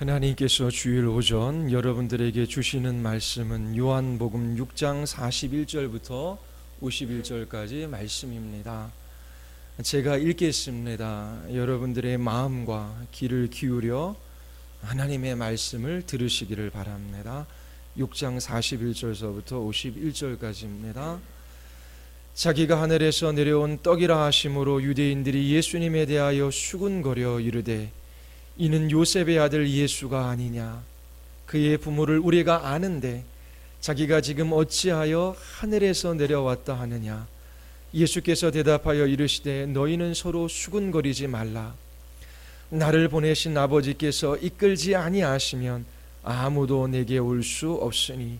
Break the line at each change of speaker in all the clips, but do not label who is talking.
하나님께서 주일 오전 여러분들에게 주시는 말씀은 요한복음 6장 41절부터 51절까지 말씀입니다. 제가 읽겠습니다. 여러분들의 마음과 귀를 기울여 하나님의 말씀을 들으시기를 바랍니다. 6장 41절서부터 51절까지입니다. 자기가 하늘에서 내려온 떡이라 하심으로 유대인들이 예수님에 대하여 수군거려 이르되 이는 요셉의 아들 예수가 아니냐. 그의 부모를 우리가 아는데 자기가 지금 어찌하여 하늘에서 내려왔다 하느냐. 예수께서 대답하여 이르시되 너희는 서로 수군거리지 말라. 나를 보내신 아버지께서 이끌지 아니하시면 아무도 내게 올 수 없으니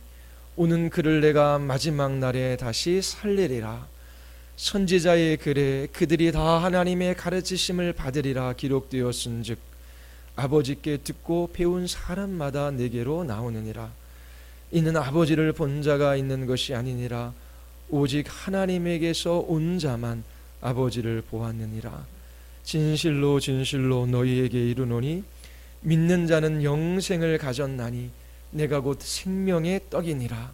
오는 그를 내가 마지막 날에 다시 살리리라. 선지자의 글에 그들이 다 하나님의 가르치심을 받으리라 기록되었은즉 아버지께 듣고 배운 사람마다 내게로 나오느니라. 이는 아버지를 본 자가 있는 것이 아니니라 오직 하나님에게서 온 자만 아버지를 보았느니라. 진실로 진실로 너희에게 이르노니 믿는 자는 영생을 가졌나니 내가 곧 생명의 떡이니라.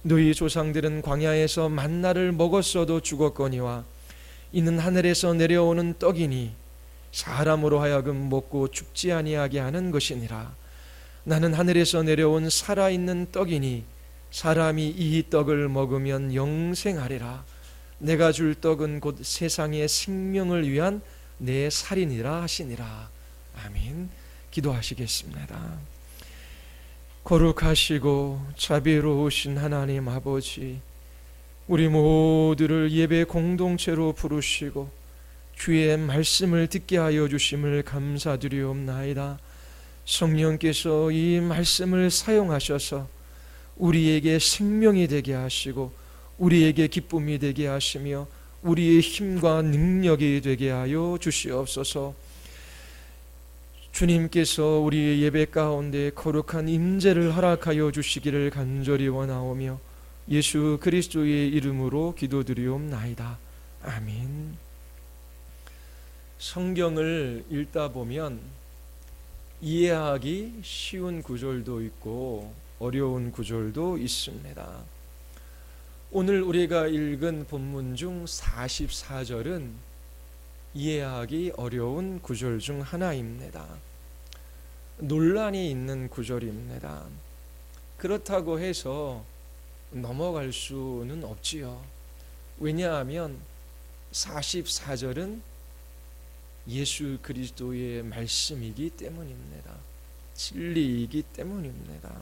너희 조상들은 광야에서 만나를 먹었어도 죽었거니와 이는 하늘에서 내려오는 떡이니 사람으로 하여금 먹고 죽지 아니하게 하는 것이니라. 나는 하늘에서 내려온 살아있는 떡이니 사람이 이 떡을 먹으면 영생하리라. 내가 줄 떡은 곧 세상의 생명을 위한 내 살이니라 하시니라. 아멘. 기도하시겠습니다. 거룩하시고 자비로우신 하나님 아버지, 우리 모두를 예배 공동체로 부르시고 주의 말씀을 듣게 하여 주심을 감사드리옵나이다. 성령께서 이 말씀을 사용하셔서 우리에게 생명이 되게 하시고 우리에게 기쁨이 되게 하시며 우리의 힘과 능력이 되게 하여 주시옵소서. 주님께서 우리의 예배 가운데 거룩한 임재를 허락하여 주시기를 간절히 원하오며 예수 그리스도의 이름으로 기도드리옵나이다. 아멘. 성경을 읽다 보면 이해하기 쉬운 구절도 있고 어려운 구절도 있습니다. 오늘 우리가 읽은 본문 중 44절은 이해하기 어려운 구절 중 하나입니다. 논란이 있는 구절입니다. 그렇다고 해서 넘어갈 수는 없지요. 왜냐하면 44절은 예수 그리스도의 말씀이기 때문입니다. 진리이기 때문입니다.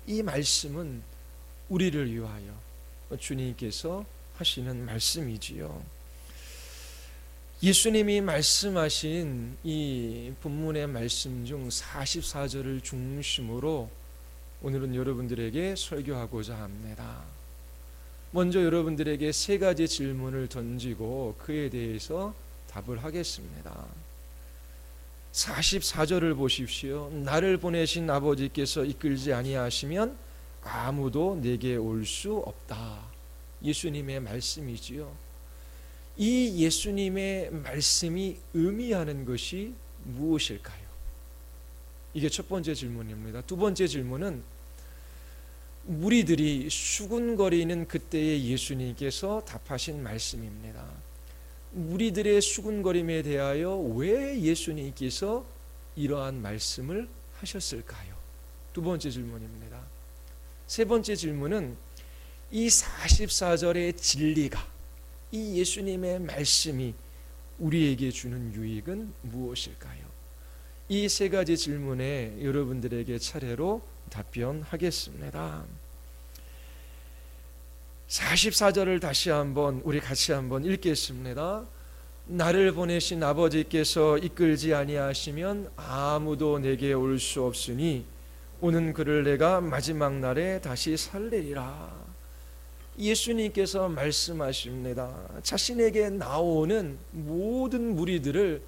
이 말씀은 우리를 위하여 주님께서 하시는 말씀이지요. 예수님이 말씀하신 이 본문의 말씀 중 44절을 중심으로 오늘은 여러분들에게 설교하고자 합니다. 먼저 여러분들에게 세 가지 질문을 던지고 그에 대해서 답을 하겠습니다. 44절을 보십시오. 나를 보내신 아버지께서 이끌지 아니하시면 아무도 내게 올 수 없다. 예수님의 말씀이지요. 이 예수님의 말씀이 의미하는 것이 무엇일까요? 이게 첫 번째 질문입니다. 두 번째 질문은 무리들이 수군거리는 그때의 예수님께서 답하신 말씀입니다. 무리들의 수군거림에 대하여 왜 예수님께서 이러한 말씀을 하셨을까요? 두 번째 질문입니다. 세 번째 질문은 이 44절의 진리가, 이 예수님의 말씀이 우리에게 주는 유익은 무엇일까요? 이 세 가지 질문에 여러분들에게 차례로 답변하겠습니다. 44절을 다시 한번 우리 같이 한번 읽겠습니다. 나를 보내신 아버지께서 이끌지 아니하시면 아무도 내게 올 수 없으니 오는 그를 내가 마지막 날에 다시 살리리라. 예수님께서 말씀하십니다. 자신에게 나오는 모든 무리들을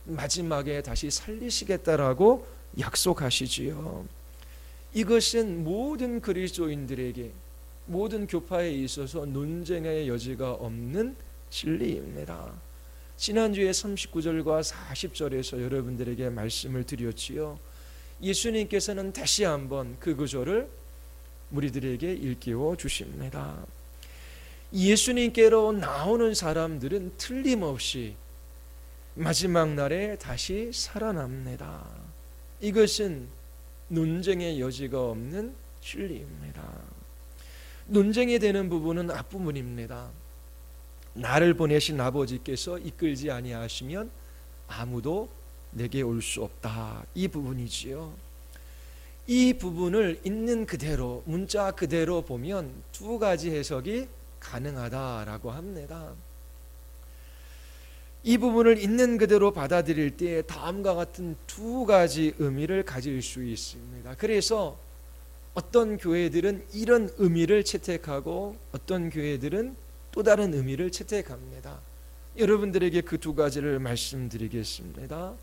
마지막에 다시 살리시겠다라고 약속하시지요. 이것은 모든 그리스도인들에게, 모든 교파에 있어서 논쟁의 여지가 없는 진리입니다. 지난주에 39절과 40절에서 여러분들에게 말씀을 드렸지요. 예수님께서는 다시 한번 그 구절을 무리들에게 일깨워 주십니다. 예수님께로 나오는 사람들은 틀림없이 마지막 날에 다시 살아납니다. 이것은 논쟁의 여지가 없는 진리입니다. 논쟁이 되는 부분은 앞부분입니다. 나를 보내신 아버지께서 이끌지 아니하시면 아무도 내게 올 수 없다. 이 부분이지요. 이 부분을 있는 그대로, 문자 그대로 보면 두 가지 해석이 가능하다라고 합니다. 이 부분을 있는 그대로 받아들일 때 다음과 같은 두 가지 의미를 가질 수 있습니다. 그래서 어떤 교회들은 이런 의미를 채택하고 어떤 교회들은 또 다른 의미를 채택합니다. 여러분들에게 그 두 가지를 말씀드리겠습니다.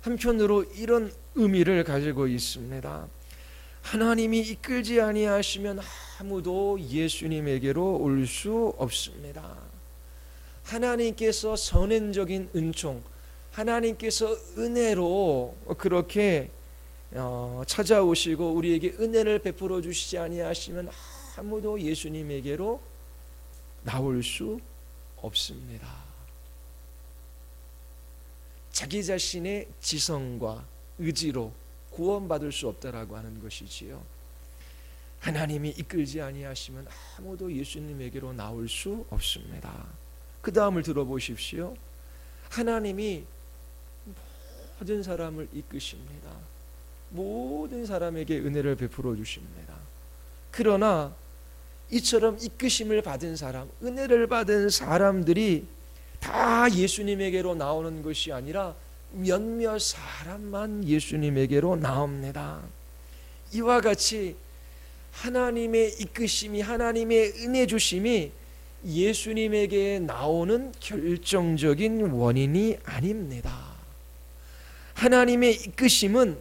한편으로 이런 의미를 가지고 있습니다. 하나님이 이끌지 아니하시면 아무도 예수님에게로 올 수 없습니다. 하나님께서 선행적인 은총, 하나님께서 은혜로 그렇게 찾아오시고 우리에게 은혜를 베풀어 주시지 아니하시면 아무도 예수님에게로 나올 수 없습니다. 자기 자신의 지성과 의지로 구원받을 수 없다라고 하는 것이지요. 하나님이 이끌지 아니하시면 아무도 예수님에게로 나올 수 없습니다. 그 다음을 들어보십시오. 하나님이 모든 사람을 이끄십니다. 모든 사람에게 은혜를 베풀어 주십니다. 그러나 이처럼 이끄심을 받은 사람, 은혜를 받은 사람들이 다 예수님에게로 나오는 것이 아니라 몇몇 사람만 예수님에게로 나옵니다. 이와 같이 하나님의 이끄심이, 하나님의 은혜 주심이 예수님에게 나오는 결정적인 원인이 아닙니다. 하나님의 이끄심은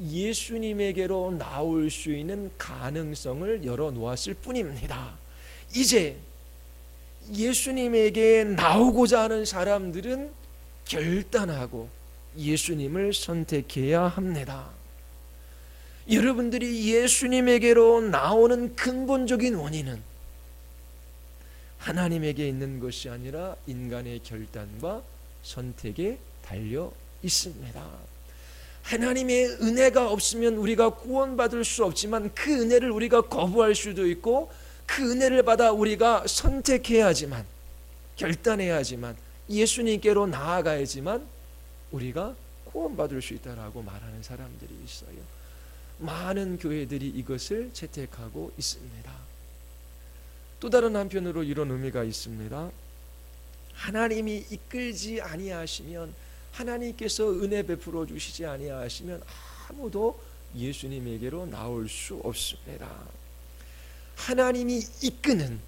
예수님에게로 나올 수 있는 가능성을 열어놓았을 뿐입니다. 이제 예수님에게 나오고자 하는 사람들은 결단하고 예수님을 선택해야 합니다. 여러분들이 예수님에게로 나오는 근본적인 원인은 하나님에게 있는 것이 아니라 인간의 결단과 선택에 달려 있습니다. 하나님의 은혜가 없으면 우리가 구원받을 수 없지만 그 은혜를 우리가 거부할 수도 있고 그 은혜를 받아 우리가 선택해야지만, 결단해야지만, 예수님께로 나아가야지만 우리가 구원받을 수 있다라고 말하는 사람들이 있어요. 많은 교회들이 이것을 채택하고 있습니다. 또 다른 한편으로 이런 의미가 있습니다. 하나님이 이끌지 아니하시면, 하나님께서 은혜 베풀어 주시지 아니하시면 아무도 예수님에게로 나올 수 없습니다. 하나님이 이끄는,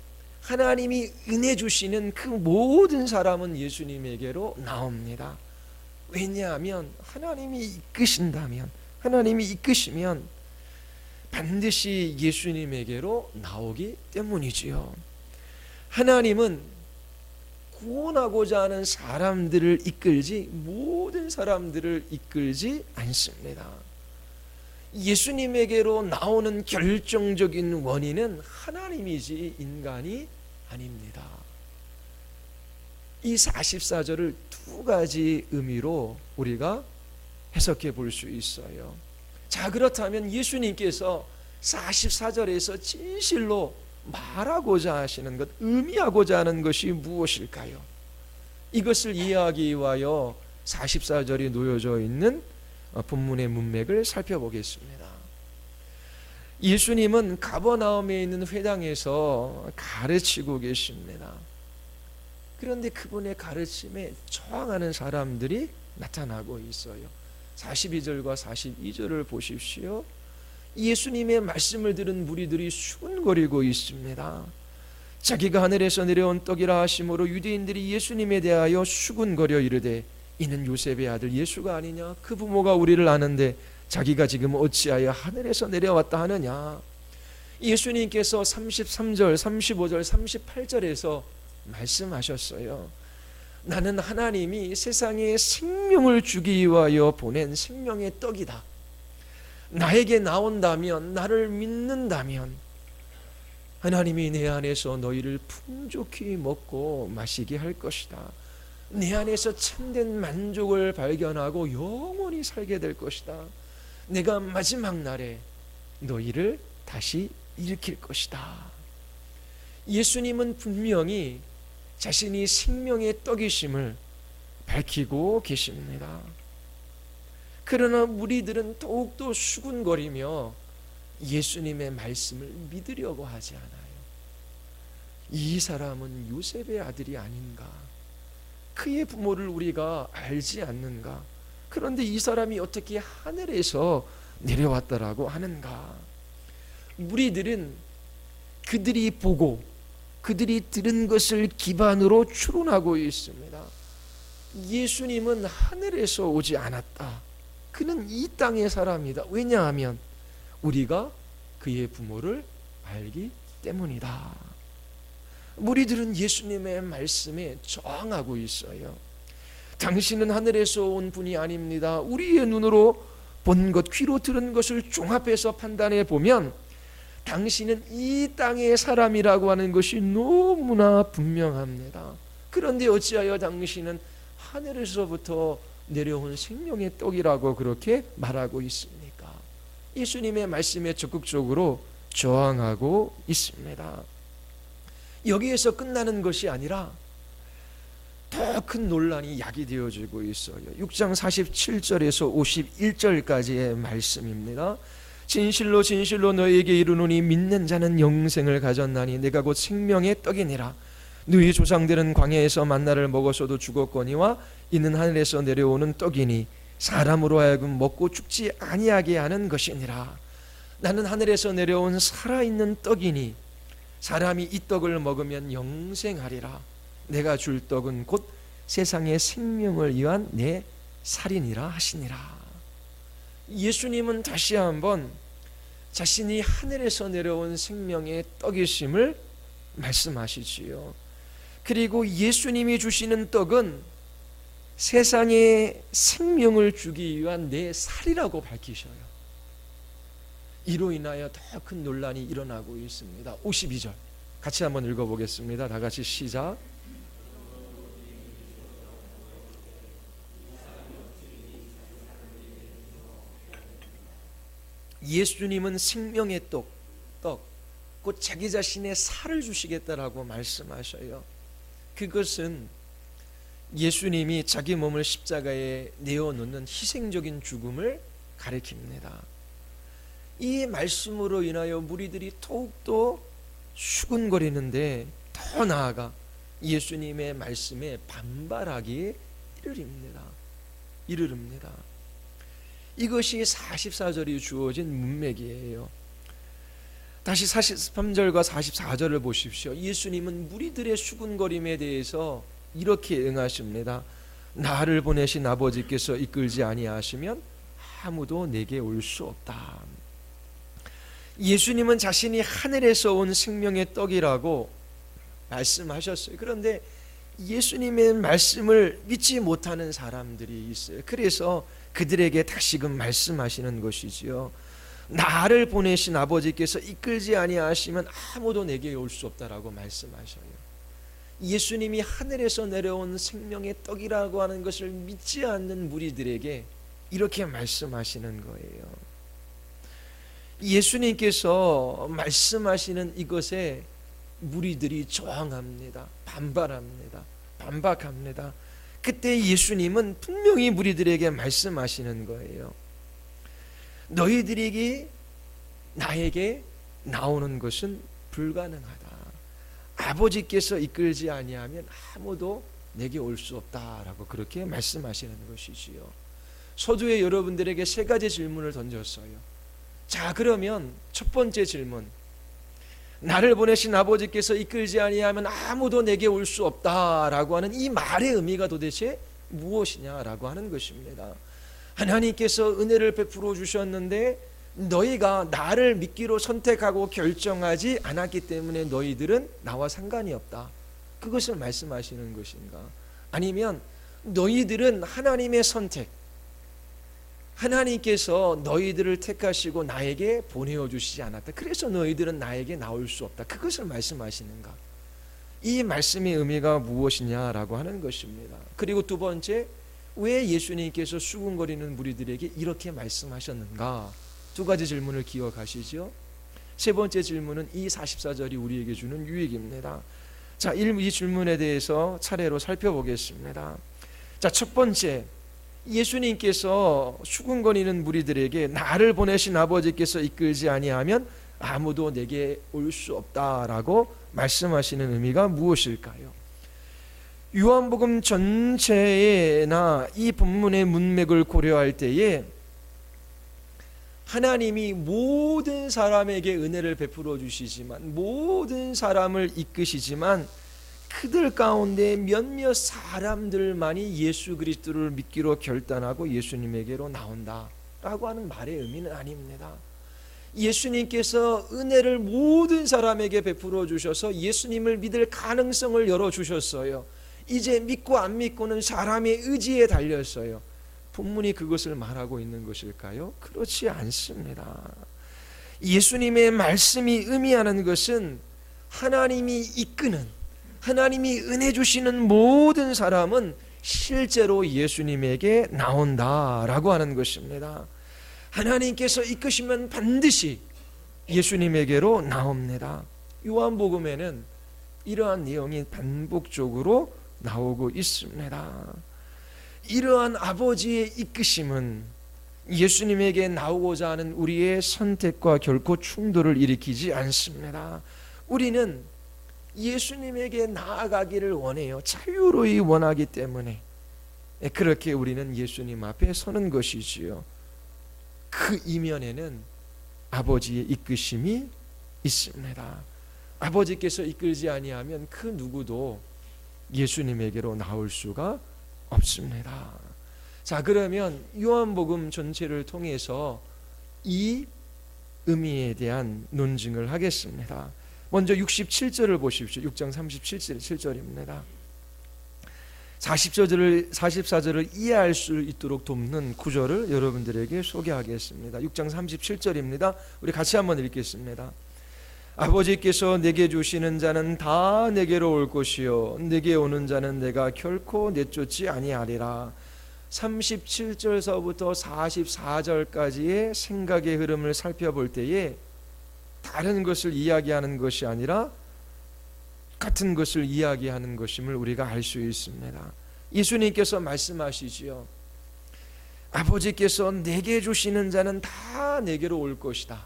하나님이 은혜 주시는 그 모든 사람은 예수님에게로 나옵니다. 왜냐하면 하나님이 이끄신다면, 하나님이 이끄시면 반드시 예수님에게로 나오기 때문이지요. 하나님은 구원하고자 하는 사람들을 이끌지 모든 사람들을 이끌지 않습니다. 예수님에게로 나오는 결정적인 원인은 하나님이지 인간이 아닙니다. 이 44절을 두 가지 의미로 우리가 해석해 볼 수 있어요. 자, 그렇다면 예수님께서 44절에서 진실로 말하고자 하시는 것, 의미하고자 하는 것이 무엇일까요? 이것을 이해하기 위하여 44절이 놓여져 있는 본문의 문맥을 살펴보겠습니다. 예수님은 가버나움에 있는 회당에서 가르치고 계십니다. 그런데 그분의 가르침에 저항하는 사람들이 나타나고 있어요. 42절과 42절을 보십시오. 예수님의 말씀을 들은 무리들이 수군거리고 있습니다. 자기가 하늘에서 내려온 떡이라 하심으로 유대인들이 예수님에 대하여 수군거려 이르되 이는 요셉의 아들 예수가 아니냐? 그 부모가 우리를 아는데 자기가 지금 어찌하여 하늘에서 내려왔다 하느냐? 예수님께서 33절, 35절, 38절에서 말씀하셨어요. 나는 하나님이 세상에 생명을 주기 위하여 보낸 생명의 떡이다. 나에게 나온다면, 나를 믿는다면 하나님이 내 안에서 너희를 풍족히 먹고 마시게 할 것이다. 내 안에서 참된 만족을 발견하고 영원히 살게 될 것이다. 내가 마지막 날에 너희를 다시 일으킬 것이다. 예수님은 분명히 자신이 생명의 떡이심을 밝히고 계십니다. 그러나 무리들은 더욱더 수군거리며 예수님의 말씀을 믿으려고 하지 않아요. 이 사람은 요셉의 아들이 아닌가? 그의 부모를 우리가 알지 않는가? 그런데 이 사람이 어떻게 하늘에서 내려왔다라고 하는가? 무리들은 그들이 보고 그들이 들은 것을 기반으로 추론하고 있습니다. 예수님은 하늘에서 오지 않았다. 그는 이 땅의 사람이다. 왜냐하면 우리가 그의 부모를 알기 때문이다. 무리들은 예수님의 말씀에 저항하고 있어요. 당신은 하늘에서 온 분이 아닙니다. 우리의 눈으로 본 것, 귀로 들은 것을 종합해서 판단해 보면 당신은 이 땅의 사람이라고 하는 것이 너무나 분명합니다. 그런데 어찌하여 당신은 하늘에서부터 내려온 생명의 떡이라고 그렇게 말하고 있습니까? 예수님의 말씀에 적극적으로 저항하고 있습니다. 여기에서 끝나는 것이 아니라 더 큰 논란이 야기되어지고 있어요. 6장 47절에서 51절까지의 말씀입니다. 진실로 진실로 너희에게 이르노니 믿는 자는 영생을 가졌나니 내가 곧 생명의 떡이니라. 너희 조상들은 광야에서 만나를 먹어서도 죽었거니와 이는 하늘에서 내려오는 떡이니 사람으로 하여금 먹고 죽지 아니하게 하는 것이니라. 나는 하늘에서 내려온 살아있는 떡이니 사람이 이 떡을 먹으면 영생하리라. 내가 줄 떡은 곧 세상의 생명을 위한 내 살이니라 하시니라. 예수님은 다시 한번 자신이 하늘에서 내려온 생명의 떡이심을 말씀하시지요. 그리고 예수님이 주시는 떡은 세상에 생명을 주기 위한 내 살이라고 밝히셔요. 이로 인하여 더 큰 논란이 일어나고 있습니다. 52절 같이 한번 읽어보겠습니다. 다 같이 시작. 예수님은 생명의 떡, 곧 자기 자신의 살을 주시겠다라고 말씀하셔요. 그것은 예수님이 자기 몸을 십자가에 내어놓는 희생적인 죽음을 가리킵니다. 이 말씀으로 인하여 무리들이 더욱더 수군거리는데 더 나아가 예수님의 말씀에 반발하기 이르릅니다. 이것이 44절이 주어진 문맥이에요. 다시 43절과 44절을 보십시오. 예수님은 무리들의 수군거림에 대해서 이렇게 응하십니다. 나를 보내신 아버지께서 이끌지 아니하시면 아무도 내게 올 수 없다. 예수님은 자신이 하늘에서 온 생명의 떡이라고 말씀하셨어요. 그런데 예수님의 말씀을 믿지 못하는 사람들이 있어요. 그래서 그들에게 다시금 말씀하시는 것이지요. 나를 보내신 아버지께서 이끌지 아니하시면 아무도 내게 올 수 없다라고 말씀하셔요. 예수님이 하늘에서 내려온 생명의 떡이라고 하는 것을 믿지 않는 무리들에게 이렇게 말씀하시는 거예요. 예수님께서 말씀하시는 이것에 무리들이 저항합니다. 반박합니다. 그때 예수님은 분명히 무리들에게 말씀하시는 거예요. 너희들에게 나에게 나오는 것은 불가능하다. 아버지께서 이끌지 아니하면 아무도 내게 올 수 없다라고 그렇게 말씀하시는 것이지요. 서두에 여러분들에게 세 가지 질문을 던졌어요. 자, 그러면 첫 번째 질문, 나를 보내신 아버지께서 이끌지 아니하면 아무도 내게 올 수 없다라고 하는 이 말의 의미가 도대체 무엇이냐라고 하는 것입니다. 하나님께서 은혜를 베풀어 주셨는데 너희가 나를 믿기로 선택하고 결정하지 않았기 때문에 너희들은 나와 상관이 없다. 그것을 말씀하시는 것인가? 아니면 너희들은 하나님의 선택, 하나님께서 너희들을 택하시고 나에게 보내어 주시지 않았다. 그래서 너희들은 나에게 나올 수 없다. 그것을 말씀하시는가? 이 말씀의 의미가 무엇이냐라고 하는 것입니다. 그리고 두 번째, 왜 예수님께서 수군거리는 무리들에게 이렇게 말씀하셨는가? 두 가지 질문을 기억하시죠? 세 번째 질문은 이 44절이 우리에게 주는 유익입니다. 자, 이 질문에 대해서 차례로 살펴보겠습니다. 자, 첫 번째, 예수님께서 수군거리는 무리들에게 나를 보내신 아버지께서 이끌지 아니하면 아무도 내게 올 수 없다라고 말씀하시는 의미가 무엇일까요? 요한복음 전체나 이 본문의 문맥을 고려할 때에 하나님이 모든 사람에게 은혜를 베풀어 주시지만, 모든 사람을 이끄시지만, 그들 가운데 몇몇 사람들만이 예수 그리스도를 믿기로 결단하고 예수님에게로 나온다라고 하는 말의 의미는 아닙니다. 예수님께서 은혜를 모든 사람에게 베풀어 주셔서 예수님을 믿을 가능성을 열어주셨어요. 이제 믿고 안 믿고는 사람의 의지에 달렸어요. 본문이 그것을 말하고 있는 것일까요? 그렇지 않습니다. 예수님의 말씀이 의미하는 것은 하나님이 이끄는, 하나님이 은혜 주시는 모든 사람은 실제로 예수님에게 나온다라고 하는 것입니다. 하나님께서 이끄시면 반드시 예수님에게로 나옵니다. 요한복음에는 이러한 내용이 반복적으로 나오고 있습니다. 이러한 아버지의 이끄심은 예수님에게 나오고자 하는 우리의 선택과 결코 충돌을 일으키지 않습니다. 우리는 예수님에게 나아가기를 원해요. 자유로이 원하기 때문에 그렇게 우리는 예수님 앞에 서는 것이지요. 그 이면에는 아버지의 이끄심이 있습니다. 아버지께서 이끌지 아니하면 그 누구도 예수님에게로 나올 수가 없습니다. 자, 그러면 요한복음 전체를 통해서 이 의미에 대한 논증을 하겠습니다. 먼저 67절을 보십시오. 6장 37절입니다. 44절을 이해할 수 있도록 돕는 구절을 여러분들에게 소개하겠습니다. 6장 37절입니다. 우리 같이 한번 읽겠습니다. 아버지께서 내게 주시는 자는 다 내게로 올 것이요 내게 오는 자는 내가 결코 내쫓지 아니하리라. 37절서부터 44절까지의 생각의 흐름을 살펴볼 때에 다른 것을 이야기하는 것이 아니라 같은 것을 이야기하는 것임을 우리가 알 수 있습니다. 예수님께서 말씀하시지요. 아버지께서 내게 주시는 자는 다 내게로 올 것이다.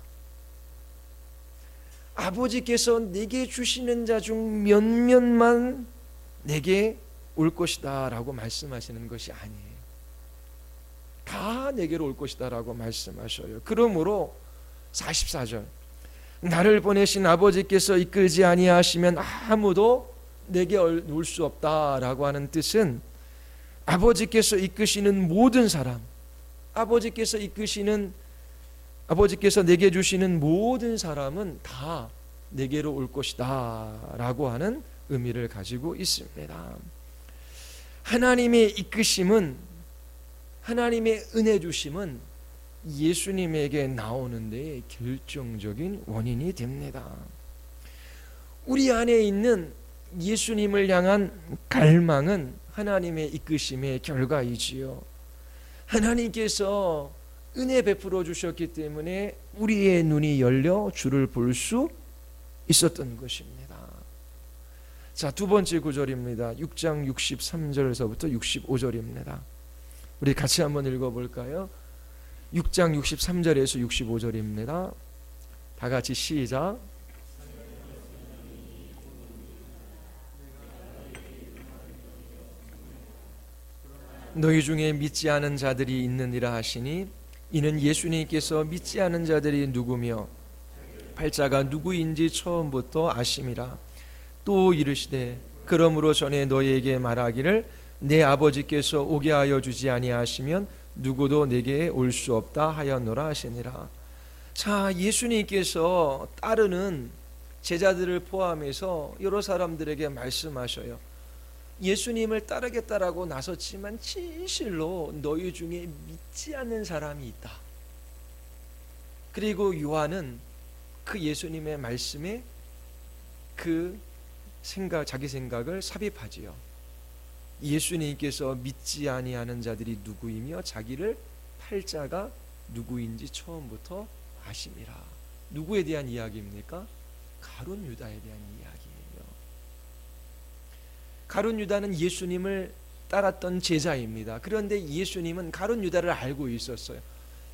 아버지께서 내게 주시는 자 중 몇몇만 내게 올 것이다 라고 말씀하시는 것이 아니에요. 다 내게로 올 것이다 라고 말씀하셔요. 그러므로 44절, 나를 보내신 아버지께서 이끌지 아니하시면 아무도 내게 올 수 없다라고 하는 뜻은 아버지께서 이끄시는 모든 사람, 아버지께서 내게 주시는 모든 사람은 다 내게로 올 것이다 라고 하는 의미를 가지고 있습니다. 하나님의 이끄심은, 하나님의 은혜 주심은 예수님에게 나오는 데 결정적인 원인이 됩니다. 우리 안에 있는 예수님을 향한 갈망은 하나님의 이끄심의 결과이지요. 하나님께서 은혜 베풀어 주셨기 때문에 우리의 눈이 열려 주를 볼 수 있었던 것입니다. 자, 두 번째 구절입니다. 6장 63절에서부터 65절입니다. 우리 같이 한번 읽어볼까요? 6장 63절에서 65절입니다. 다 같이 시작. 너희 중에 믿지 않은 자들이 있느니라 하시니 이는 예수님께서 믿지 않은 자들이 누구며 팔자가 누구인지 처음부터 아심이라. 또 이르시되 그러므로 전에 너희에게 말하기를 내 아버지께서 오게 하여 주지 아니하시면 누구도 내게 올 수 없다 하였노라 하시니라. 자, 예수님께서 따르는 제자들을 포함해서 여러 사람들에게 말씀하셔요. 예수님을 따르겠다라고 나섰지만 진실로 너희 중에 믿지 않는 사람이 있다. 그리고 요한은 그 예수님의 말씀에 그 자기 생각을 삽입하지요. 예수님께서 믿지 아니하는 자들이 누구이며 자기를 팔자가 누구인지 처음부터 아심이라. 누구에 대한 이야기입니까? 가룟 유다에 대한 이야기예요. 가룟 유다는 예수님을 따랐던 제자입니다. 그런데 예수님은 가룟 유다를 알고 있었어요.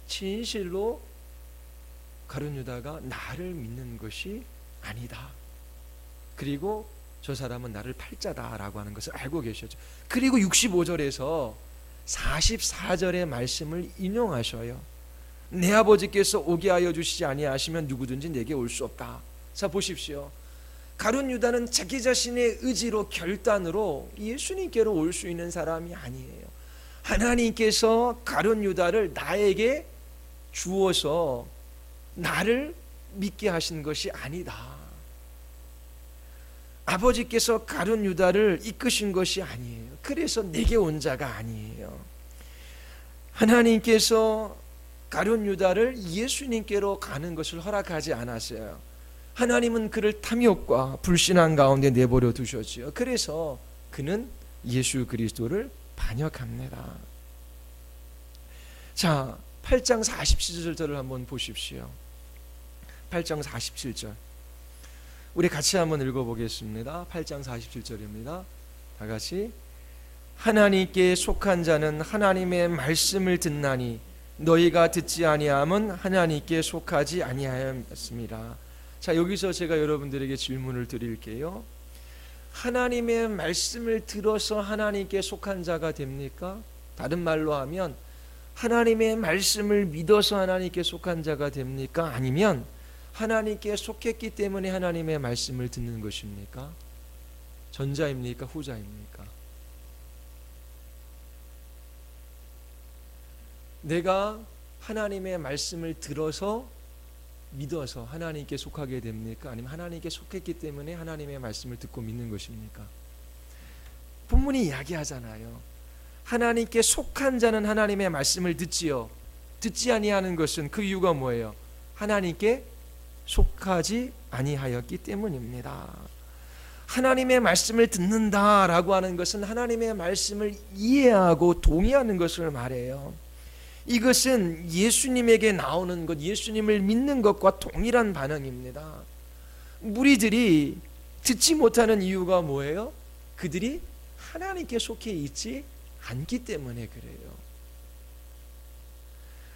진실로 가룟 유다가 나를 믿는 것이 아니다. 그리고 저 사람은 나를 팔자다라고 하는 것을 알고 계셨죠. 그리고 65절에서 44절의 말씀을 인용하셔요. 내 아버지께서 오게 하여 주시지 아니하시면 누구든지 내게 올 수 없다. 자, 보십시오. 가룟 유다는 자기 자신의 의지로 결단으로 예수님께로 올 수 있는 사람이 아니에요. 하나님께서 가룟 유다를 나에게 주어서 나를 믿게 하신 것이 아니다. 아버지께서 가룟 유다를 이끄신 것이 아니에요. 그래서 내게 온 자가 아니에요. 하나님께서 가룟 유다를 예수님께로 가는 것을 허락하지 않았어요. 하나님은 그를 탐욕과 불신앙 가운데 내버려 두셨지요. 그래서 그는 예수 그리스도를 반역합니다. 자, 8장 47절을 한번 보십시오. 8장 47절. 우리 같이 한번 읽어보겠습니다. 8장 47절입니다. 다 같이. 하나님께 속한 자는 하나님의 말씀을 듣나니 너희가 듣지 아니함은 하나님께 속하지 아니하였습니다. 자, 여기서 제가 여러분들에게 질문을 드릴게요. 하나님의 말씀을 들어서 하나님께 속한 자가 됩니까? 다른 말로 하면 하나님의 말씀을 믿어서 하나님께 속한 자가 됩니까? 아니면 하나님께 속했기 때문에 하나님의 말씀을 듣는 것입니까? 전자입니까? 후자입니까? 내가 하나님의 말씀을 들어서 믿어서 하나님께 속하게 됩니까? 아니면 하나님께 속했기 때문에 하나님의 말씀을 듣고 믿는 것입니까? 본문이 이야기하잖아요. 하나님께 속한 자는 하나님의 말씀을 듣지요. 듣지 아니하는 것은 그 이유가 뭐예요? 하나님께 속하지 아니하였기 때문입니다. 하나님의 말씀을 듣는다라고 하는 것은 하나님의 말씀을 이해하고 동의하는 것을 말해요. 이것은 예수님에게 나오는 것, 예수님을 믿는 것과 동일한 반응입니다. 무리들이 듣지 못하는 이유가 뭐예요? 그들이 하나님께 속해 있지 않기 때문에 그래요.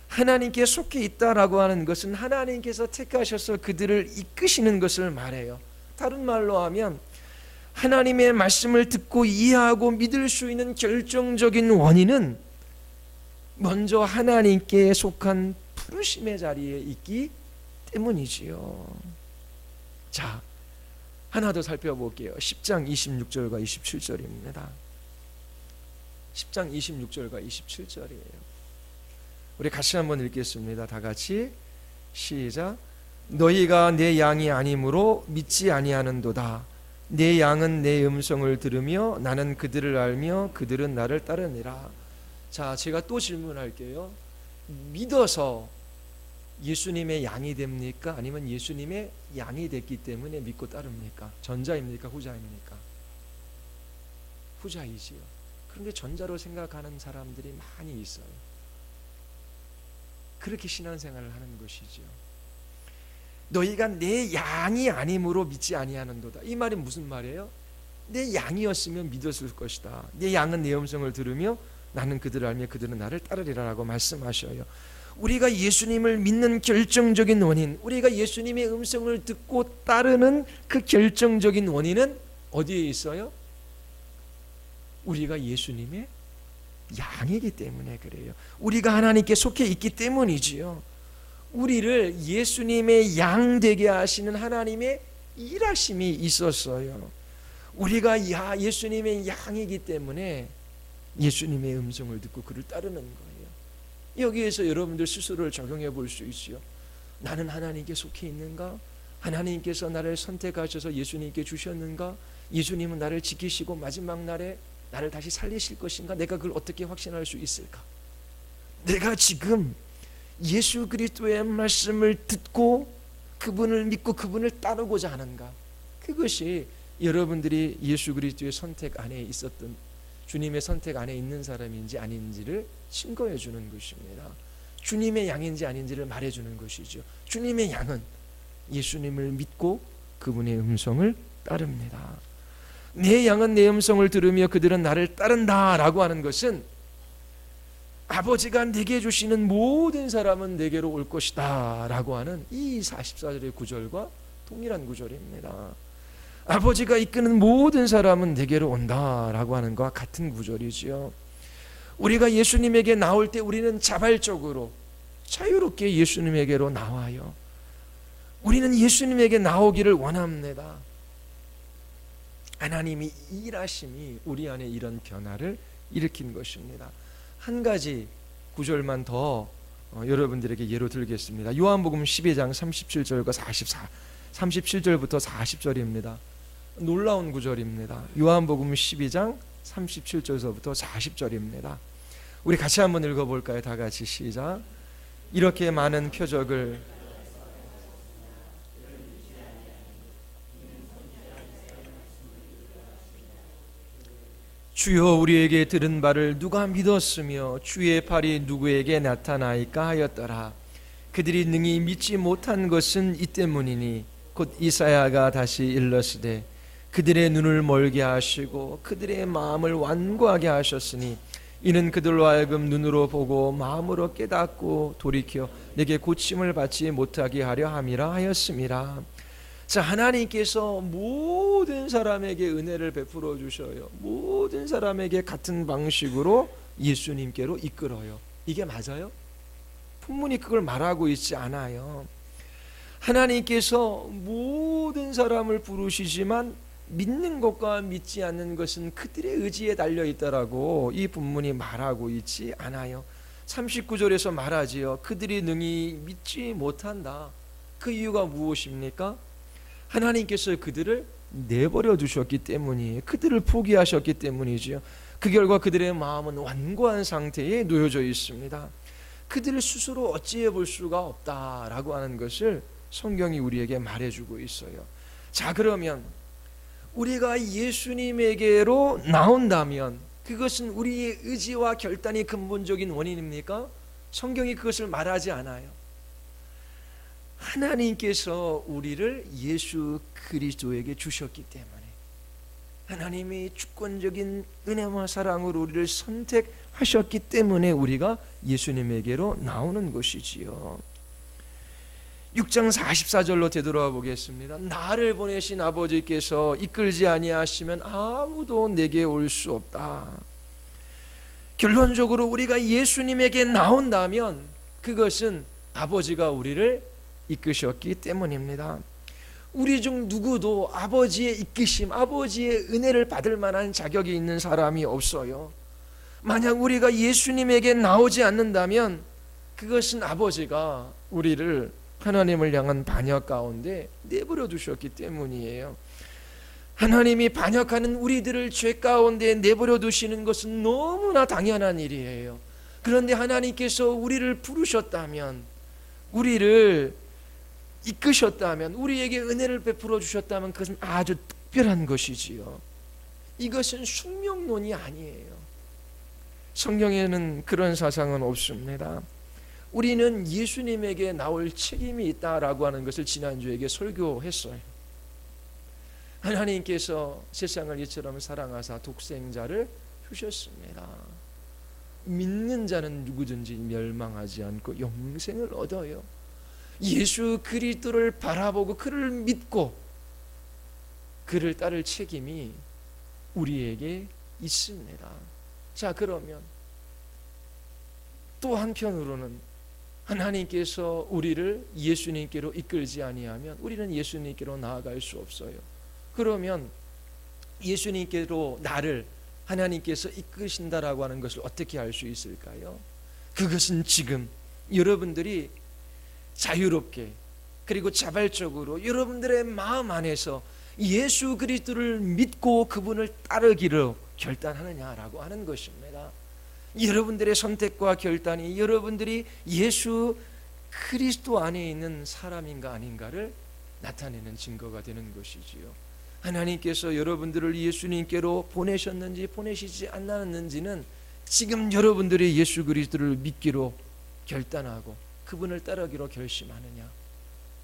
하나님께 속해 있다라고 하는 것은 하나님께서 택하셔서 그들을 이끄시는 것을 말해요. 다른 말로 하면 하나님의 말씀을 듣고 이해하고 믿을 수 있는 결정적인 원인은 먼저 하나님께 속한 부르심의 자리에 있기 때문이지요. 자, 하나 더 살펴볼게요. 10장 26절과 27절입니다. 10장 26절과 27절이에요. 우리 같이 한번 읽겠습니다. 다 같이 시작. 너희가 내 양이 아니므로 믿지 아니하는도다. 내 양은 내 음성을 들으며 나는 그들을 알며 그들은 나를 따르니라. 자, 제가 또 질문할게요. 믿어서 예수님의 양이 됩니까? 아니면 예수님의 양이 됐기 때문에 믿고 따릅니까? 전자입니까? 후자입니까? 후자이지요. 그런데 전자로 생각하는 사람들이 많이 있어요. 그렇게 신앙생활을 하는 것이지요. 너희가 내 양이 아님으로 믿지 아니하는도다. 이 말이 무슨 말이에요? 내 양이었으면 믿었을 것이다. 내 양은 내 음성을 들으며 나는 그들을 알며 그들은 나를 따르리라라고 말씀하셔요. 우리가 예수님을 믿는 결정적인 원인, 우리가 예수님의 음성을 듣고 따르는 그 결정적인 원인은 어디에 있어요? 우리가 예수님의 양이기 때문에 그래요. 우리가 하나님께 속해 있기 때문이지요. 우리를 예수님의 양 되게 하시는 하나님의 일하심이 있었어요. 우리가 예수님의 양이기 때문에 예수님의 음성을 듣고 그를 따르는 거예요. 여기에서 여러분들 스스로를 적용해 볼 수 있어요. 나는 하나님께 속해 있는가? 하나님께서 나를 선택하셔서 예수님께 주셨는가? 예수님은 나를 지키시고 마지막 날에 나를 다시 살리실 것인가? 내가 그걸 어떻게 확신할 수 있을까? 내가 지금 예수 그리스도의 말씀을 듣고 그분을 믿고 그분을 따르고자 하는가? 그것이 여러분들이 예수 그리스도의 선택 안에 있었던, 주님의 선택 안에 있는 사람인지 아닌지를 증거해 주는 것입니다. 주님의 양인지 아닌지를 말해 주는 것이죠. 주님의 양은 예수님을 믿고 그분의 음성을 따릅니다. 내 양은 내 음성을 들으며 그들은 나를 따른다라고 하는 것은 아버지가 내게 주시는 모든 사람은 내게로 올 것이다 라고 하는 이 44절의 구절과 동일한 구절입니다. 아버지가 이끄는 모든 사람은 내게로 온다라고 하는 것과 같은 구절이지요. 우리가 예수님에게 나올 때 우리는 자발적으로 자유롭게 예수님에게로 나와요. 우리는 예수님에게 나오기를 원합니다. 하나님이 일하심이 우리 안에 이런 변화를 일으킨 것입니다. 한 가지 구절만 더 여러분들에게 예로 들겠습니다. 요한복음 12장 37절과 37절부터 40절입니다. 놀라운 구절입니다. 요한복음 12장 37절서부터 40절입니다. 우리 같이 한번 읽어볼까요? 다 같이 시작. 이렇게 많은 표적을 주여 우리에게 들은 바를 누가 믿었으며 주의 팔이 누구에게 나타나이까 하였더라. 그들이 능히 믿지 못한 것은 이 때문이니 곧 이사야가 다시 일렀으되 그들의 눈을 멀게 하시고 그들의 마음을 완고하게 하셨으니 이는 그들로 하여금 눈으로 보고 마음으로 깨닫고 돌이켜 내게 고침을 받지 못하게 하려 함이라 하였음이라. 자, 하나님께서 모든 사람에게 은혜를 베풀어 주셔요. 모든 사람에게 같은 방식으로 예수님께로 이끌어요. 이게 맞아요? 본문이 그걸 말하고 있지 않아요. 하나님께서 모든 사람을 부르시지만 믿는 것과 믿지 않는 것은 그들의 의지에 달려 있다라고 이 본문이 말하고 있지 않아요. 39절에서 말하지요. 그들이 능히 믿지 못한다. 그 이유가 무엇입니까? 하나님께서 그들을 내버려 두셨기 때문이에요. 그들을 포기하셨기 때문이지요. 그 결과 그들의 마음은 완고한 상태에 놓여져 있습니다. 그들을 스스로 어찌해 볼 수가 없다라고 하는 것을 성경이 우리에게 말해주고 있어요. 자, 그러면 우리가 예수님에게로 나온다면 그것은 우리의 의지와 결단이 근본적인 원인입니까? 성경이 그것을 말하지 않아요. 하나님께서 우리를 예수 그리스도에게 주셨기 때문에 하나님이 주권적인 은혜와 사랑으로 우리를 선택하셨기 때문에 우리가 예수님에게로 나오는 것이지요. 6장 44절로 되돌아와 보겠습니다. 나를 보내신 아버지께서 이끌지 아니하시면 아무도 내게 올 수 없다. 결론적으로 우리가 예수님에게 나온다면 그것은 아버지가 우리를 이끄셨기 때문입니다. 우리 중 누구도 아버지의 이끄심, 아버지의 은혜를 받을 만한 자격이 있는 사람이 없어요. 만약 우리가 예수님에게 나오지 않는다면 그것은 아버지가 우리를 하나님을 향한 반역 가운데 내버려 두셨기 때문이에요. 하나님이 반역하는 우리들을 죄 가운데 내버려 두시는 것은 너무나 당연한 일이에요. 그런데 하나님께서 우리를 부르셨다면, 우리를 이끄셨다면, 우리에게 은혜를 베풀어 주셨다면 그것은 아주 특별한 것이지요. 이것은 숙명론이 아니에요. 성경에는 그런 사상은 없습니다. 우리는 예수님에게 나올 책임이 있다라고 하는 것을 지난주에 설교했어요. 하나님께서 세상을 이처럼 사랑하사 독생자를 주셨습니다. 믿는 자는 누구든지 멸망하지 않고 영생을 얻어요. 예수 그리스도를 바라보고 그를 믿고 그를 따를 책임이 우리에게 있습니다. 자, 그러면 또 한편으로는 하나님께서 우리를 예수님께로 이끌지 아니하면 우리는 예수님께로 나아갈 수 없어요. 그러면 예수님께로 나를 하나님께서 이끄신다라고 하는 것을 어떻게 알 수 있을까요? 그것은 지금 여러분들이 자유롭게 그리고 자발적으로 여러분들의 마음 안에서 예수 그리스도를 믿고 그분을 따르기로 결단하느냐라고 하는 것입니다. 여러분들의 선택과 결단이 여러분들이 예수 그리스도 안에 있는 사람인가 아닌가를 나타내는 증거가 되는 것이지요. 하나님께서 여러분들을 예수님께로 보내셨는지 보내시지 않았는지는 지금 여러분들이 예수 그리스도를 믿기로 결단하고 그분을 따르기로 결심하느냐,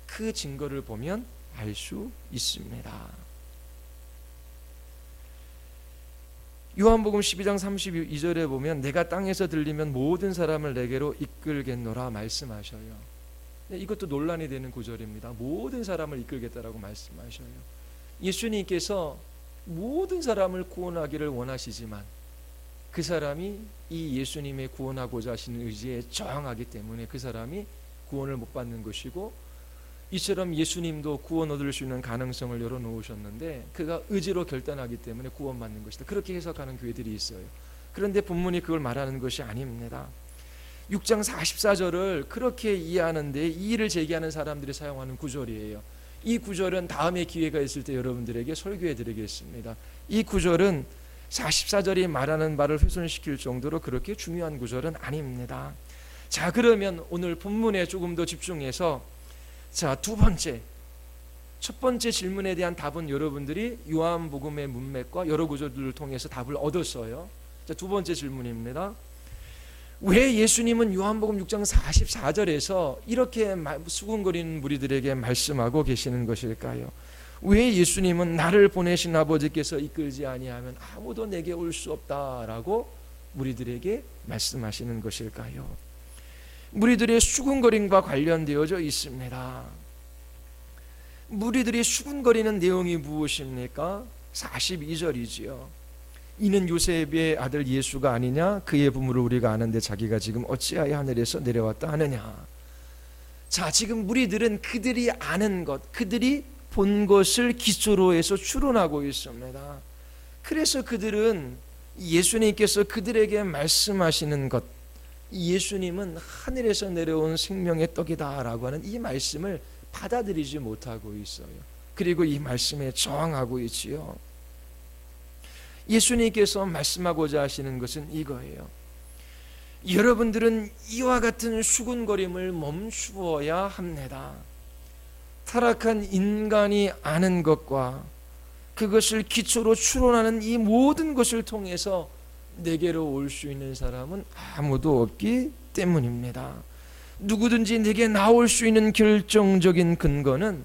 그 증거를 보면 알 수 있습니다. 요한복음 12장 32절에 보면 내가 땅에서 들리면 모든 사람을 내게로 이끌겠노라 말씀하셔요. 이것도 논란이 되는 구절입니다. 모든 사람을 이끌겠다라고 말씀하셔요. 예수님께서 모든 사람을 구원하기를 원하시지만 그 사람이 이 예수님의 구원하고자 하시는 의지에 저항하기 때문에 그 사람이 구원을 못 받는 것이고, 이처럼 예수님도 구원 얻을 수 있는 가능성을 열어놓으셨는데 그가 의지로 결단하기 때문에 구원받는 것이다, 그렇게 해석하는 교회들이 있어요. 그런데 본문이 그걸 말하는 것이 아닙니다. 6장 44절을 그렇게 이해하는데 이의를 제기하는 사람들이 사용하는 구절이에요. 이 구절은 다음에 기회가 있을 때 여러분들에게 설교해 드리겠습니다. 이 구절은 44절이 말하는 바를 훼손시킬 정도로 그렇게 중요한 구절은 아닙니다. 자, 그러면 오늘 본문에 조금 더 집중해서 첫 번째 질문에 대한 답은 여러분들이 요한복음의 문맥과 여러 구절들을 통해서 답을 얻었어요. 자, 두 번째 질문입니다. 왜 예수님은 요한복음 6장 44절에서 이렇게 수군거리는 무리들에게 말씀하고 계시는 것일까요? 왜 예수님은 나를 보내신 아버지께서 이끌지 아니하면 아무도 내게 올 수 없다라고 무리들에게 말씀하시는 것일까요? 무리들의 수군거림과 관련되어져 있습니다. 무리들이 수군거리는 내용이 무엇입니까? 42절이지요. 이는 요셉의 아들 예수가 아니냐? 그의 부모를 우리가 아는데 자기가 지금 어찌하여 하늘에서 내려왔다 하느냐? 자, 지금 무리들은 그들이 아는 것, 그들이 본 것을 기초로 해서 추론하고 있습니다. 그래서 그들은 예수님께서 그들에게 말씀하시는 것, 예수님은 하늘에서 내려온 생명의 떡이다 라고 하는 이 말씀을 받아들이지 못하고 있어요. 그리고 이 말씀에 저항하고 있지요. 예수님께서 말씀하고자 하시는 것은 이거예요. 여러분들은 이와 같은 수군거림을 멈추어야 합니다. 타락한 인간이 아는 것과 그것을 기초로 추론하는 이 모든 것을 통해서 내게로 올 수 있는 사람은 아무도 없기 때문입니다. 누구든지 내게 나올 수 있는 결정적인 근거는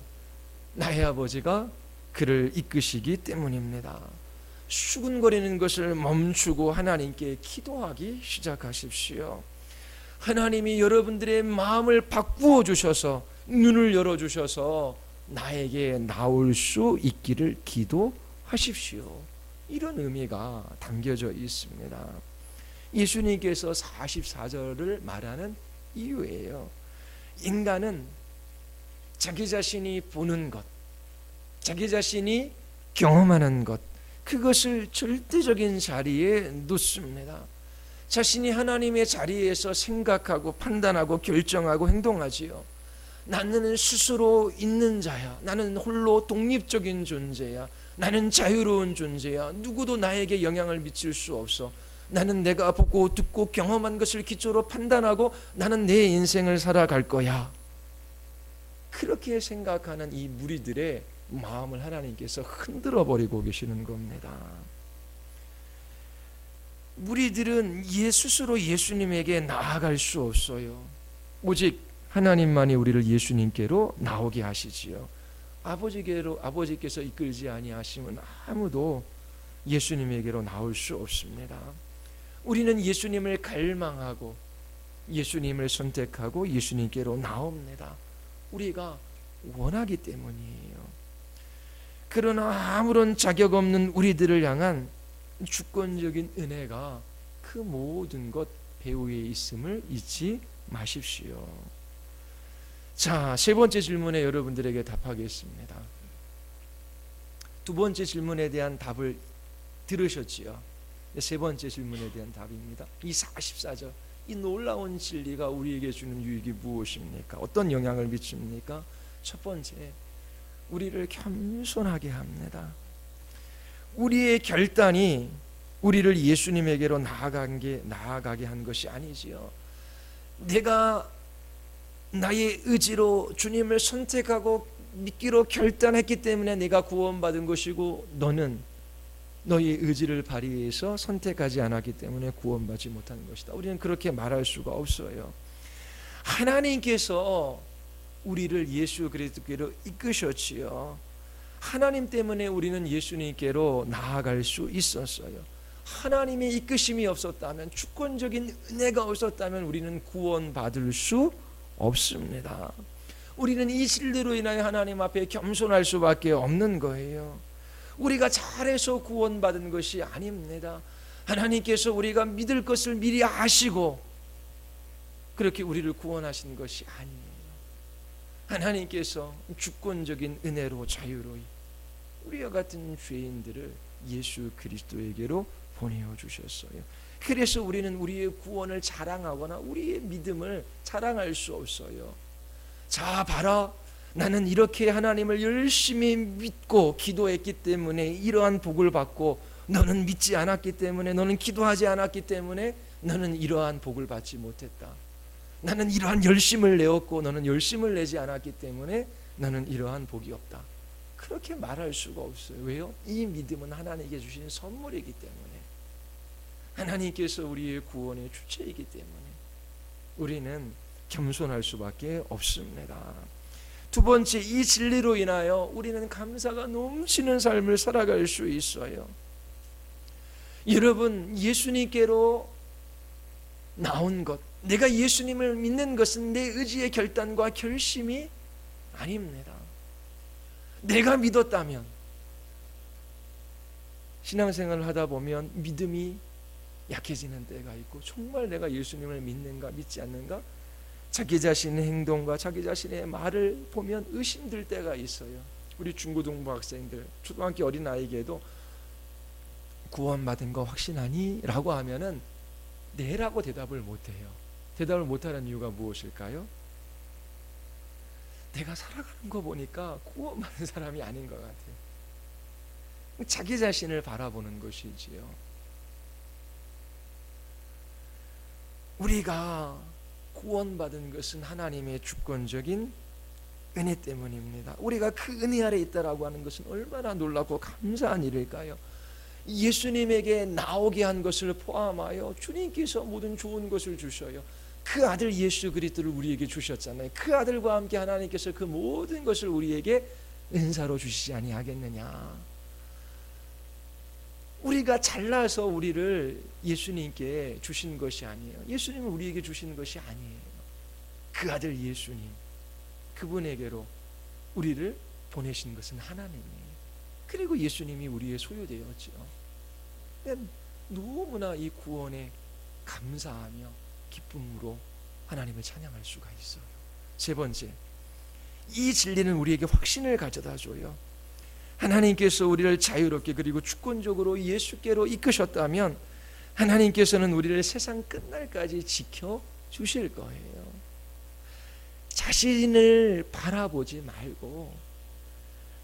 나의 아버지가 그를 이끄시기 때문입니다. 수군거리는 것을 멈추고 하나님께 기도하기 시작하십시오. 하나님이 여러분들의 마음을 바꾸어 주셔서 눈을 열어 주셔서 나에게 나올 수 있기를 기도하십시오. 이런 의미가 담겨져 있습니다. 예수님께서 44절을 말하는 이유예요. 인간은 자기 자신이 보는 것, 자기 자신이 경험하는 것, 그것을 절대적인 자리에 놓습니다. 자신이 하나님의 자리에서 생각하고 판단하고 결정하고 행동하지요. 나는 스스로 있는 자야. 나는 홀로 독립적인 존재야. 나는 자유로운 존재야. 누구도 나에게 영향을 미칠 수 없어. 나는 내가 보고 듣고 경험한 것을 기초로 판단하고 나는 내 인생을 살아갈 거야. 그렇게 생각하는 이 무리들의 마음을 하나님께서 흔들어 버리고 계시는 겁니다. 무리들은 스스로 예수님에게 나아갈 수 없어요. 오직 하나님만이 우리를 예수님께로 나오게 하시지요. 아버지께서 이끌지 아니하시면 아무도 예수님에게로 나올 수 없습니다. 우리는 예수님을 갈망하고 예수님을 선택하고 예수님께로 나옵니다. 우리가 원하기 때문이에요. 그러나 아무런 자격 없는 우리들을 향한 주권적인 은혜가 그 모든 것 배후에 있음을 잊지 마십시오. 자, 세 번째 질문에 여러분들에게 답하겠습니다. 두 번째 질문에 대한 답을 들으셨지요? 세 번째 질문에 대한 답입니다. 이 44절, 이 놀라운 진리가 우리에게 주는 유익이 무엇입니까? 어떤 영향을 미칩니까? 첫 번째, 우리를 겸손하게 합니다. 우리의 결단이 우리를 예수님에게로 나아가게 한 것이 아니지요. 내가 나의 의지로 주님을 선택하고 믿기로 결단했기 때문에 내가 구원받은 것이고, 너는 너의 의지를 발휘해서 선택하지 않았기 때문에 구원받지 못하는 것이다. 우리는 그렇게 말할 수가 없어요. 하나님께서 우리를 예수 그리스도께로 이끄셨지요. 하나님 때문에 우리는 예수님께로 나아갈 수 있었어요. 하나님의 이끄심이 없었다면, 주권적인 은혜가 없었다면 우리는 구원받을 수 없습니다. 우리는 이 진리로 인하여 하나님 앞에 겸손할 수밖에 없는 거예요. 우리가 잘해서 구원받은 것이 아닙니다. 하나님께서 우리가 믿을 것을 미리 아시고 그렇게 우리를 구원하신 것이 아니에요. 하나님께서 주권적인 은혜로 자유로이 우리와 같은 죄인들을 예수 그리스도에게로 보내어 주셨어요. 그래서 우리는 우리의 구원을 자랑하거나 우리의 믿음을 자랑할 수 없어요. 자, 봐라, 나는 이렇게 하나님을 열심히 믿고 기도했기 때문에 이러한 복을 받고, 너는 믿지 않았기 때문에, 너는 기도하지 않았기 때문에 너는 이러한 복을 받지 못했다. 나는 이러한 열심을 내었고 너는 열심을 내지 않았기 때문에 너는 이러한 복이 없다. 그렇게 말할 수가 없어요. 왜요? 이 믿음은 하나님께 주신 선물이기 때문에, 하나님께서 우리의 구원의 주체이기 때문에 우리는 겸손할 수밖에 없습니다. 두 번째, 이 진리로 인하여 우리는 감사가 넘치는 삶을 살아갈 수 있어요. 여러분, 예수님께로 나온 것, 내가 예수님을 믿는 것은 내 의지의 결단과 결심이 아닙니다. 내가 믿었다면, 신앙생활을 하다 보면 믿음이 약해지는 때가 있고, 정말 내가 예수님을 믿는가 믿지 않는가, 자기 자신의 행동과 자기 자신의 말을 보면 의심될 때가 있어요. 우리 중고등부 학생들, 초등학교 어린아이에게도 구원받은 거 확신하니? 라고 하면은 네라고 대답을 못해요. 대답을 못하는 이유가 무엇일까요? 내가 살아가는 거 보니까 구원받은 사람이 아닌 것 같아요. 자기 자신을 바라보는 것이지요. 우리가 구원받은 것은 하나님의 주권적인 은혜 때문입니다. 우리가 그 은혜 아래 있다라고 하는 것은 얼마나 놀랍고 감사한 일일까요? 예수님에게 나오게 한 것을 포함하여 주님께서 모든 좋은 것을 주셔요. 그 아들 예수 그리스도를 우리에게 주셨잖아요. 그 아들과 함께 하나님께서 그 모든 것을 우리에게 은사로 주시지 아니하겠느냐. 우리가 잘나서 우리를 예수님께 주신 것이 아니에요. 예수님은 우리에게 주신 것이 아니에요. 그 아들 예수님, 그분에게로 우리를 보내신 것은 하나님이에요. 그리고 예수님이 우리의 소유되었죠. 너무나 이 구원에 감사하며 기쁨으로 하나님을 찬양할 수가 있어요. 세 번째, 이 진리는 우리에게 확신을 가져다 줘요. 하나님께서 우리를 자유롭게 그리고 주권적으로 예수께로 이끄셨다면 하나님께서는 우리를 세상 끝날까지 지켜주실 거예요. 자신을 바라보지 말고,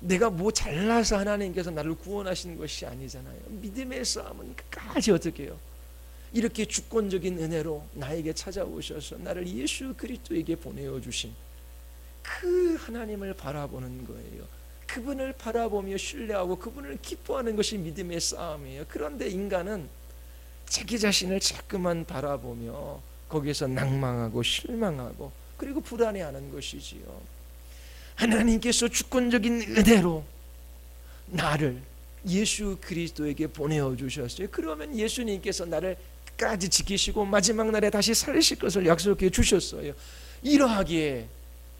내가 뭐 잘나서 하나님께서 나를 구원하신 것이 아니잖아요. 믿음의 싸움은 끝까지 어떻게 해요? 이렇게 주권적인 은혜로 나에게 찾아오셔서 나를 예수 그리스도에게 보내어 주신 그 하나님을 바라보는 거예요. 그분을 바라보며 신뢰하고 그분을 기뻐하는 것이 믿음의 싸움이에요. 그런데 인간은 자기 자신을 자꾸만 바라보며 거기에서 낭망하고 실망하고 그리고 불안해하는 것이지요. 하나님께서 주권적인 은혜로 나를 예수 그리스도에게 보내어 주셨어요. 그러면 예수님께서 나를 끝까지 지키시고 마지막 날에 다시 살리실 것을 약속해 주셨어요. 이러하기에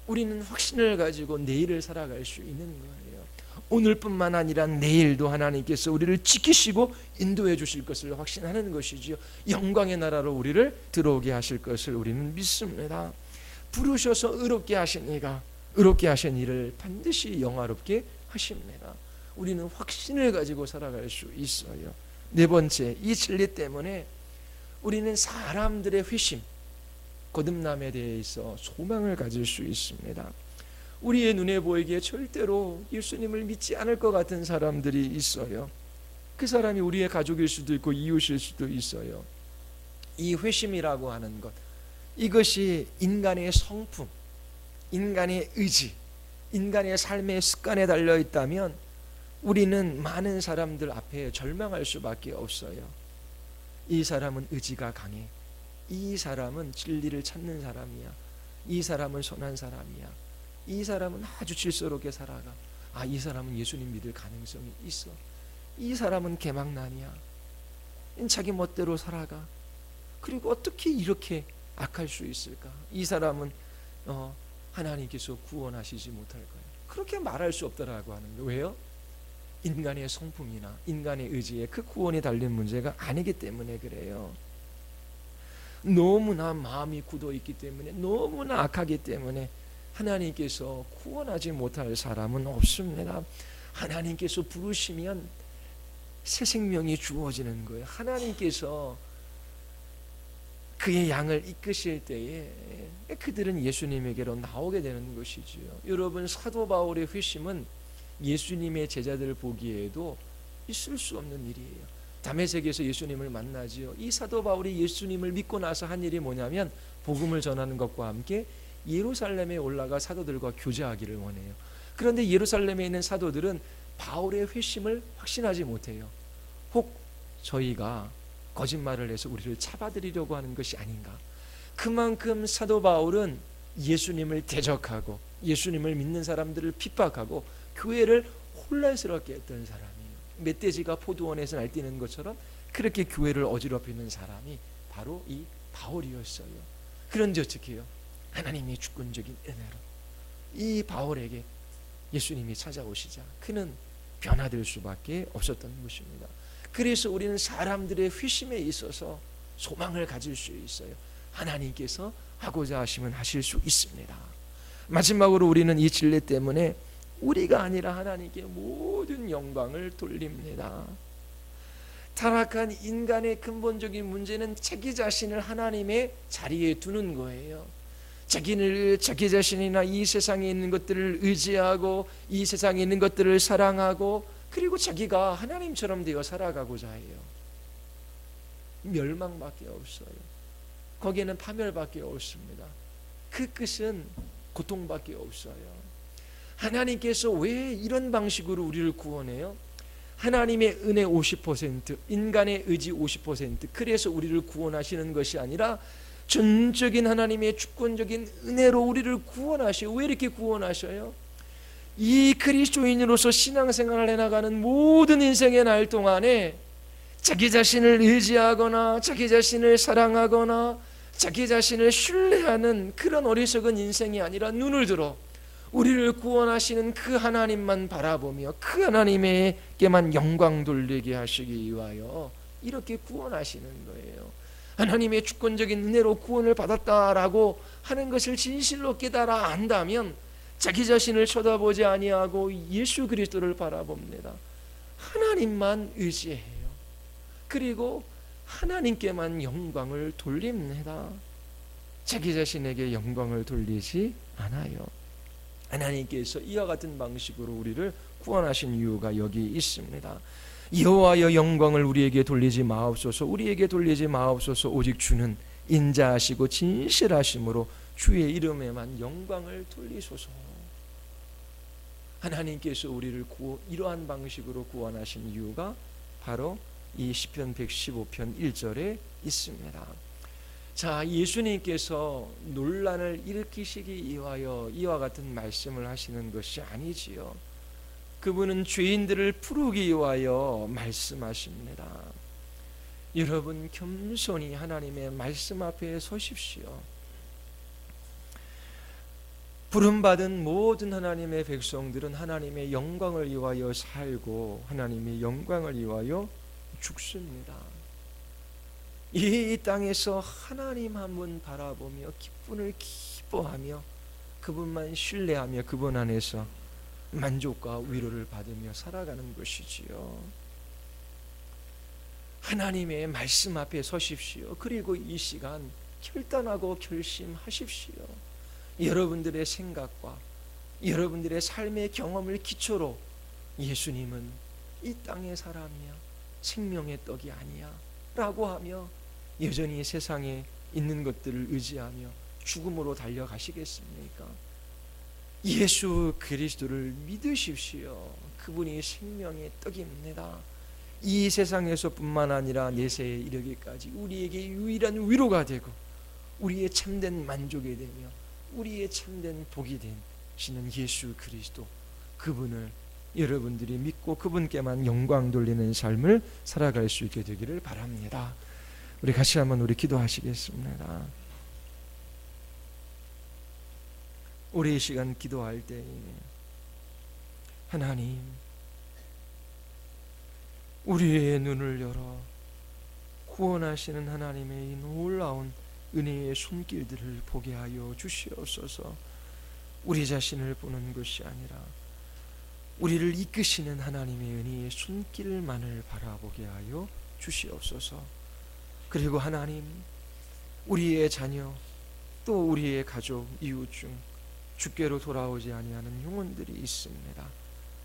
우리는 확신을 가지고 내일을 살아갈 수 있는 거예요. 오늘뿐만 아니라 내일도 하나님께서 우리를 지키시고 인도해 주실 것을 확신하는 것이지요. 영광의 나라로 우리를 들어오게 하실 것을 우리는 믿습니다. 부르셔서 의롭게 하신 이가 의롭게 하신 이를 반드시 영화롭게 하십니다. 우리는 확신을 가지고 살아갈 수 있어요. 네 번째, 이 진리 때문에 우리는 사람들의 회심, 거듭남에 대해서 소망을 가질 수 있습니다. 우리의 눈에 보이기에 절대로 예수님을 믿지 않을 것 같은 사람들이 있어요. 그 사람이 우리의 가족일 수도 있고 이웃일 수도 있어요. 이 회심이라고 하는 것, 이것이 인간의 성품, 인간의 의지, 인간의 삶의 습관에 달려 있다면 우리는 많은 사람들 앞에 절망할 수밖에 없어요. 이 사람은 의지가 강해. 이 사람은 진리를 찾는 사람이야. 이 사람은 선한 사람이야. 이 사람은 아주 질서롭게 살아가. 이 사람은 예수님 믿을 가능성이 있어. 이 사람은 개망난이야. 자기 멋대로 살아가. 그리고 어떻게 이렇게 악할 수 있을까? 이 사람은 하나님께서 구원하시지 못할 거야. 그렇게 말할 수 없다라고 하는 거예요. 왜요? 인간의 성품이나 인간의 의지에 그 구원이 달린 문제가 아니기 때문에 그래요. 너무나 마음이 굳어 있기 때문에, 너무나 악하기 때문에 하나님께서 구원하지 못할 사람은 없습니다. 하나님께서 부르시면 새 생명이 주어지는 거예요. 하나님께서 그의 양을 이끄실 때에 그들은 예수님에게로 나오게 되는 것이지요. 여러분, 사도 바울의 회심은 예수님의 제자들을 보기에도 있을 수 없는 일이에요. 다메섹에서 예수님을 만나지요. 이 사도 바울이 예수님을 믿고 나서 한 일이 뭐냐면 복음을 전하는 것과 함께 예루살렘에 올라가 사도들과 교제하기를 원해요. 그런데 예루살렘에 있는 사도들은 바울의 회심을 확신하지 못해요. 혹 저희가 거짓말을 해서 우리를 잡아들이려고 하는 것이 아닌가. 그만큼 사도 바울은 예수님을 대적하고 예수님을 믿는 사람들을 핍박하고 교회를 혼란스럽게 했던 사람이에요. 멧돼지가 포도원에서 날뛰는 것처럼 그렇게 교회를 어지럽히는 사람이 바로 이 바울이었어요. 그런데 어떻게 해요? 하나님의 주권적인 은혜로 이 바울에게 예수님이 찾아오시자 그는 변화될 수밖에 없었던 것입니다. 그래서 우리는 사람들의 회심에 있어서 소망을 가질 수 있어요. 하나님께서 하고자 하시면 하실 수 있습니다. 마지막으로 우리는 이 진리 때문에 우리가 아니라 하나님께 모든 영광을 돌립니다. 타락한 인간의 근본적인 문제는 자기 자신을 하나님의 자리에 두는 거예요. 자기 자신이나 이 세상에 있는 것들을 의지하고 이 세상에 있는 것들을 사랑하고 그리고 자기가 하나님처럼 되어 살아가고자 해요. 멸망밖에 없어요. 거기에는 파멸밖에 없습니다. 그 끝은 고통밖에 없어요. 하나님께서 왜 이런 방식으로 우리를 구원해요? 하나님의 은혜 50%, 인간의 의지 50%, 그래서 우리를 구원하시는 것이 아니라 전적인 하나님의 주권적인 은혜로 우리를 구원하셔요. 왜 이렇게 구원하셔요? 이 그리스도인으로서 신앙생활을 해나가는 모든 인생의 날 동안에 자기 자신을 의지하거나 자기 자신을 사랑하거나 자기 자신을 신뢰하는 그런 어리석은 인생이 아니라 눈을 들어 우리를 구원하시는 그 하나님만 바라보며 그 하나님에게만 영광 돌리게 하시기 위하여 이렇게 구원하시는 거예요. 하나님의 주권적인 은혜로 구원을 받았다라고 하는 것을 진실로 깨달아 안다면 자기 자신을 쳐다보지 아니하고 예수 그리스도를 바라봅니다. 하나님만 의지해요. 그리고 하나님께만 영광을 돌립니다. 자기 자신에게 영광을 돌리지 않아요. 하나님께서 이와 같은 방식으로 우리를 구원하신 이유가 여기 있습니다. 여호와여 영광을 우리에게 돌리지 마옵소서. 우리에게 돌리지 마옵소서. 오직 주는 인자하시고 진실하심으로 주의 이름에만 영광을 돌리소서. 하나님께서 우리를 이러한 방식으로 구원하신 이유가 바로 이 시편 115편 1절에 있습니다. 자, 예수님께서 논란을 일으키시기 위하여 이와 같은 말씀을 하시는 것이 아니지요. 그분은 죄인들을 부르기 위하여 말씀하십니다. 여러분, 겸손히 하나님의 말씀 앞에 서십시오. 부름받은 모든 하나님의 백성들은 하나님의 영광을 위하여 살고 하나님의 영광을 위하여 죽습니다. 이 땅에서 하나님 한 분 바라보며 기쁨을 기뻐하며 그분만 신뢰하며 그분 안에서 만족과 위로를 받으며 살아가는 것이지요. 하나님의 말씀 앞에 서십시오. 그리고 이 시간 결단하고 결심하십시오. 여러분들의 생각과 여러분들의 삶의 경험을 기초로 예수님은 이 땅의 사람이야, 생명의 떡이 아니야 라고 하며 여전히 세상에 있는 것들을 의지하며 죽음으로 달려가시겠습니까? 예수 그리스도를 믿으십시오. 그분이 생명의 떡입니다. 이 세상에서뿐만 아니라 내세에 이르기까지 우리에게 유일한 위로가 되고 우리의 참된 만족이 되며 우리의 참된 복이 되시는 예수 그리스도, 그분을 여러분들이 믿고 그분께만 영광 돌리는 삶을 살아갈 수 있게 되기를 바랍니다. 우리 같이 한번 우리 기도하시겠습니다. 우리 이 시간 기도할 때 하나님, 우리의 눈을 열어 구원하시는 하나님의 이 놀라운 은혜의 손길들을 보게 하여 주시옵소서. 우리 자신을 보는 것이 아니라 우리를 이끄시는 하나님의 은혜의 손길만을 바라보게 하여 주시옵소서. 그리고 하나님, 우리의 자녀 또 우리의 가족, 이웃 중 주께로 돌아오지 아니하는 영혼들이 있습니다.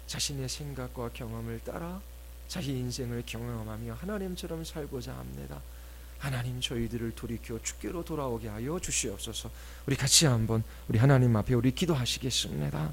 자신의 생각과 경험을 따라 자기 인생을 경험하며 하나님처럼 살고자 합니다. 하나님, 저희들을 돌이켜 주께로 돌아오게 하여 주시옵소서. 우리 같이 한번 우리 하나님 앞에 우리 기도하시겠습니다.